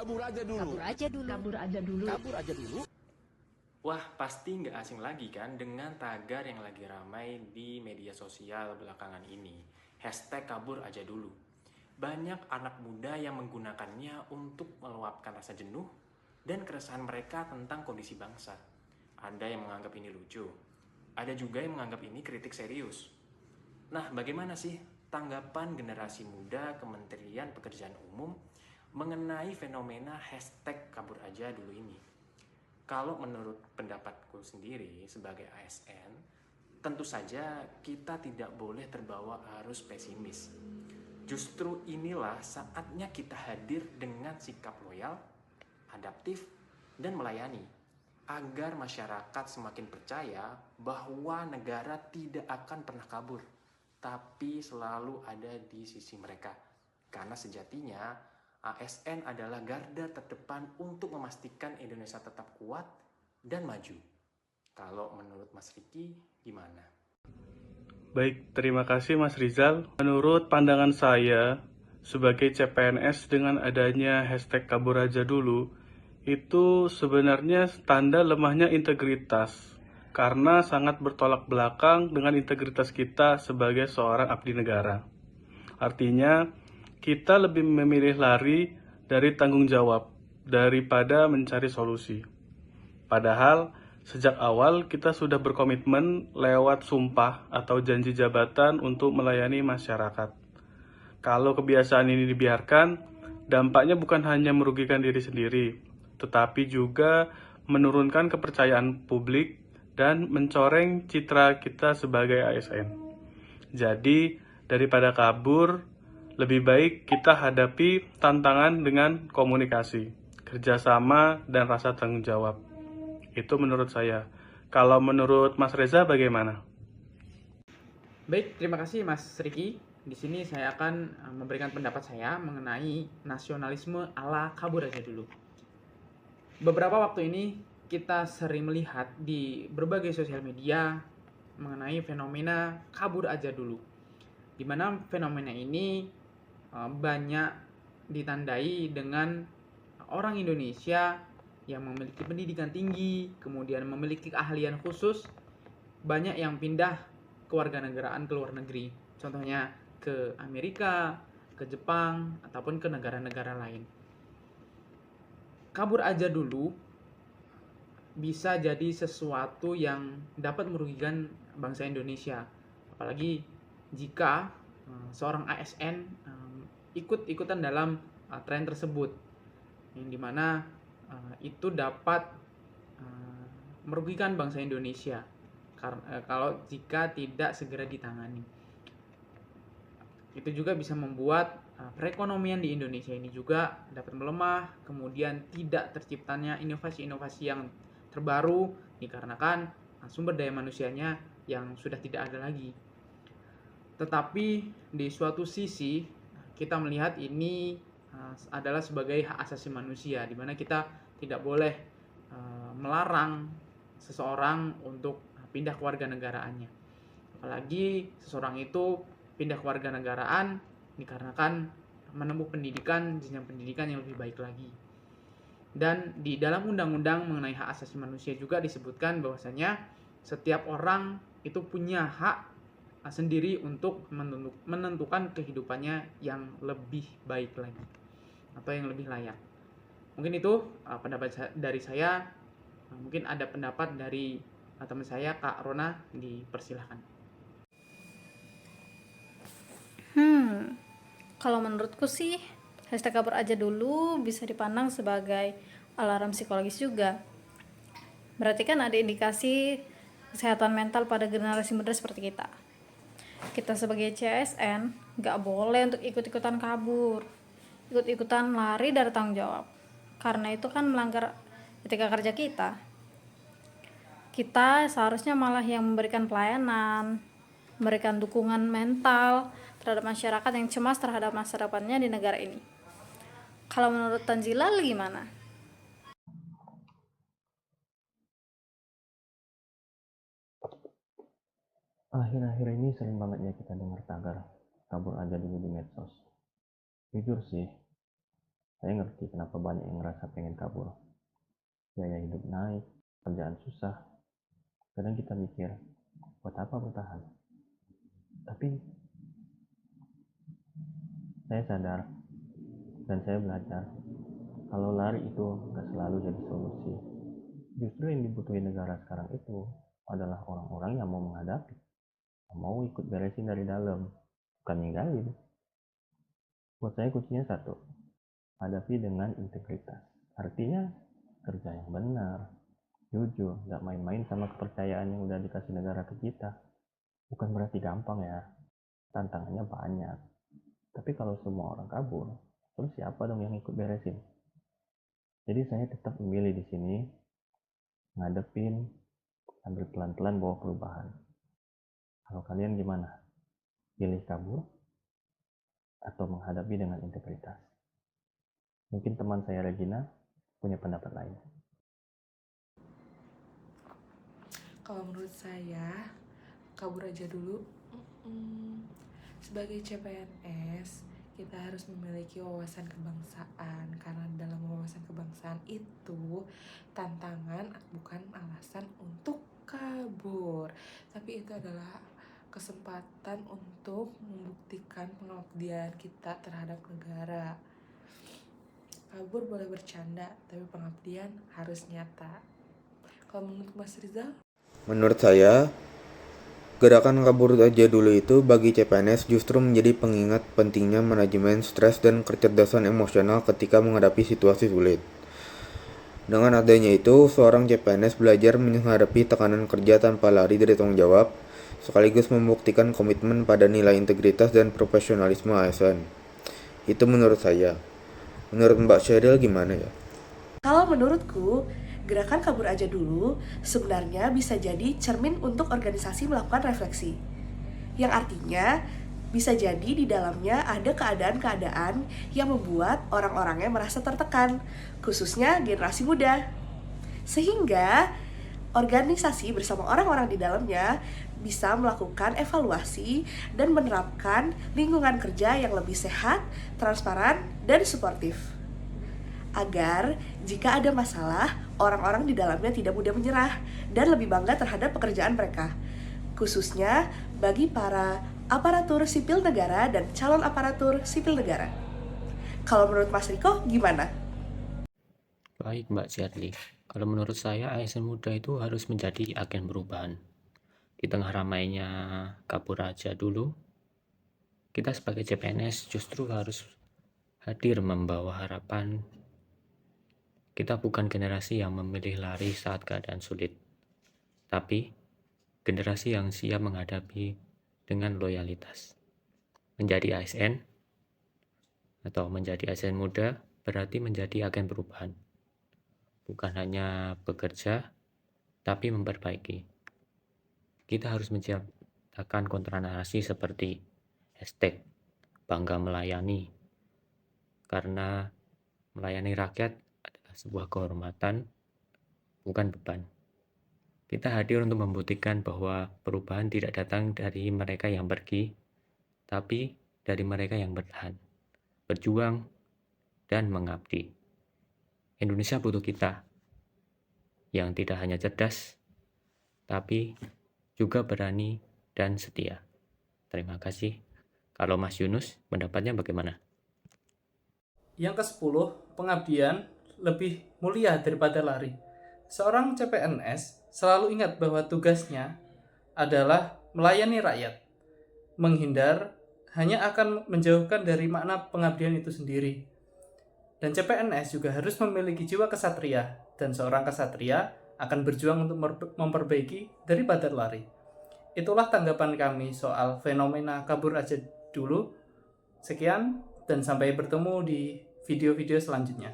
Kabur aja dulu. Kabur aja dulu. Kabur aja dulu. Kabur aja dulu. Wah, pasti nggak asing lagi kan dengan tagar yang lagi ramai di media sosial belakangan ini. Hashtag kabur aja dulu. Banyak anak muda yang menggunakannya untuk meluapkan rasa jenuh dan keresahan mereka tentang kondisi bangsa. Ada yang menganggap ini lucu. Ada juga yang menganggap ini kritik serius. Nah, bagaimana sih tanggapan generasi muda Kementerian Pekerjaan Umum mengenai fenomena hashtag kabur aja dulu ini? Kalau menurut pendapatku sendiri sebagai ASN, tentu saja kita tidak boleh terbawa arus pesimis. Justru inilah saatnya kita hadir dengan sikap loyal, adaptif, dan melayani, agar masyarakat semakin percaya bahwa negara tidak akan pernah kabur, tapi selalu ada di sisi mereka. Karena sejatinya ASN adalah garda terdepan untuk memastikan Indonesia tetap kuat dan maju. Kalau menurut Mas Riki, gimana? Baik, terima kasih Mas Rizal. Menurut pandangan saya, sebagai CPNS dengan adanya hashtag kabur aja dulu, itu sebenarnya tanda lemahnya integritas, karena sangat bertolak belakang dengan integritas kita sebagai seorang abdi negara. Artinya, kita lebih memilih lari dari tanggung jawab daripada mencari solusi. Padahal, sejak awal kita sudah berkomitmen lewat sumpah atau janji jabatan untuk melayani masyarakat. Kalau kebiasaan ini dibiarkan, dampaknya bukan hanya merugikan diri sendiri, tetapi juga menurunkan kepercayaan publik dan mencoreng citra kita sebagai ASN. Jadi, daripada kabur, lebih baik kita hadapi tantangan dengan komunikasi, kerjasama, dan rasa tanggung jawab. Itu menurut saya. Kalau menurut Mas Reza bagaimana? Baik, terima kasih Mas Riki. Di sini saya akan memberikan pendapat saya mengenai nasionalisme ala kabur aja dulu. Beberapa waktu ini kita sering melihat di berbagai sosial media mengenai fenomena kabur aja dulu, di mana fenomena ini banyak ditandai dengan orang Indonesia yang memiliki pendidikan tinggi, kemudian memiliki keahlian khusus, banyak yang pindah kewarganegaraan ke luar negeri. Contohnya ke Amerika, ke Jepang, ataupun ke negara-negara lain. Kabur aja dulu bisa jadi sesuatu yang dapat merugikan bangsa Indonesia. Apalagi jika seorang ASN ikut-ikutan dalam tren tersebut, yang dimana itu dapat merugikan bangsa Indonesia kalau jika tidak segera ditangani. Itu juga bisa membuat perekonomian di Indonesia ini juga dapat melemah, kemudian tidak terciptanya inovasi-inovasi yang terbaru dikarenakan sumber daya manusianya yang sudah tidak ada lagi. Tetapi di suatu sisi kita melihat ini adalah sebagai hak asasi manusia, di mana kita tidak boleh melarang seseorang untuk pindah kewarganegaraannya. Apalagi seseorang itu pindah kewarganegaraan dikarenakan menempuh pendidikan, jenjang pendidikan yang lebih baik lagi. Dan di dalam undang-undang mengenai hak asasi manusia juga disebutkan bahwasanya setiap orang itu punya hak sendiri untuk menentukan kehidupannya yang lebih baik lagi atau yang lebih layak. Mungkin itu pendapat dari saya. Mungkin ada pendapat dari teman saya, Kak Rona, dipersilahkan. Kalau menurutku sih, hashtag kabur aja dulu bisa dipandang sebagai alarm psikologis juga. Berarti kan ada indikasi kesehatan mental pada generasi muda seperti kita. Kita sebagai CSN gak boleh untuk ikut-ikutan kabur, ikut-ikutan lari dari tanggung jawab, karena itu kan melanggar etika kerja kita. Kita seharusnya malah yang memberikan pelayanan, memberikan dukungan mental terhadap masyarakat yang cemas terhadap masa depannya di negara ini. Kalau menurut Tanzila gimana? Akhir-akhir ini sering banget ya kita dengar tagar kabur aja dulu di medsos. Jujur sih, Saya ngerti kenapa banyak yang ngerasa pengen kabur. Biaya hidup naik, kerjaan susah. Kadang kita mikir, buat apa bertahan? Tapi saya sadar dan saya belajar kalau lari itu gak selalu jadi solusi. Justru yang dibutuhin negara sekarang itu adalah orang-orang yang mau menghadapi, yang mau ikut beresin dari dalam, bukan ninggalin. Buat saya kuncinya satu, hadapi dengan integritas. Artinya kerja yang benar, jujur, gak main-main sama kepercayaan yang udah dikasih negara ke kita. Bukan berarti gampang ya, tantangannya banyak. Tapi kalau semua orang kabur, terus siapa dong yang ikut beresin? Jadi saya tetap memilih di sini, ngadepin, sambil pelan-pelan bawa perubahan. Kalau kalian gimana? Pilih kabur atau menghadapi dengan integritas? Mungkin teman saya Regina punya pendapat lain. Kalau menurut saya, kabur aja dulu. Sebagai CPNS, kita harus memiliki wawasan kebangsaan, karena dalam wawasan kebangsaan itu tantangan bukan alasan untuk kabur, tapi itu adalah kesempatan untuk membuktikan pengabdian kita terhadap negara. Kabur boleh bercanda, tapi pengabdian harus nyata. Kalau menurut Mas Rizal? Menurut saya, gerakan kabur aja dulu itu bagi CPNS justru menjadi pengingat pentingnya manajemen stres dan kecerdasan emosional ketika menghadapi situasi sulit. Dengan adanya itu, seorang CPNS belajar menghadapi tekanan kerja tanpa lari dari tanggung jawab, sekaligus membuktikan komitmen pada nilai integritas dan profesionalisme ASN. Itu menurut saya. Menurut Mbak Sheryl gimana ya? Kalau menurutku, gerakan kabur aja dulu sebenarnya bisa jadi cermin untuk organisasi melakukan refleksi. Yang artinya, bisa jadi di dalamnya ada keadaan-keadaan yang membuat orang-orangnya merasa tertekan, khususnya generasi muda. Sehingga, organisasi bersama orang-orang di dalamnya bisa melakukan evaluasi dan menerapkan lingkungan kerja yang lebih sehat, transparan, dan suportif. Agar jika ada masalah, orang-orang di dalamnya tidak mudah menyerah dan lebih bangga terhadap pekerjaan mereka, khususnya bagi para aparatur sipil negara dan calon aparatur sipil negara. Kalau menurut Mas Riko, gimana? Baik Mbak Shirley, kalau menurut saya ASN muda itu harus menjadi agen perubahan. Di tengah ramainya kabur aja dulu, kita sebagai CPNS justru harus hadir membawa harapan. Kita bukan generasi yang memilih lari saat keadaan sulit, tapi generasi yang siap menghadapi dengan loyalitas. Menjadi ASN atau menjadi ASN muda berarti menjadi agen perubahan. Bukan hanya bekerja, tapi memperbaiki. Kita harus menciptakan kontranarasi seperti hashtag bangga melayani, karena melayani rakyat adalah sebuah kehormatan, bukan beban. Kita hadir untuk membuktikan bahwa perubahan tidak datang dari mereka yang pergi, tapi dari mereka yang bertahan, berjuang, dan mengabdi. Indonesia butuh kita yang tidak hanya cerdas, tapi juga berani dan setia. Terima kasih. Kalau Mas Yunus, pendapatnya bagaimana? Yang ke-10, pengabdian lebih mulia daripada lari. Seorang CPNS selalu ingat bahwa tugasnya adalah melayani rakyat. Menghindar hanya akan menjauhkan dari makna pengabdian itu sendiri. Dan CPNS juga harus memiliki jiwa kesatria, dan seorang kesatria akan berjuang untuk memperbaiki daripada lari. Itulah tanggapan kami soal fenomena kabur aja dulu. Sekian, dan sampai bertemu di video-video selanjutnya.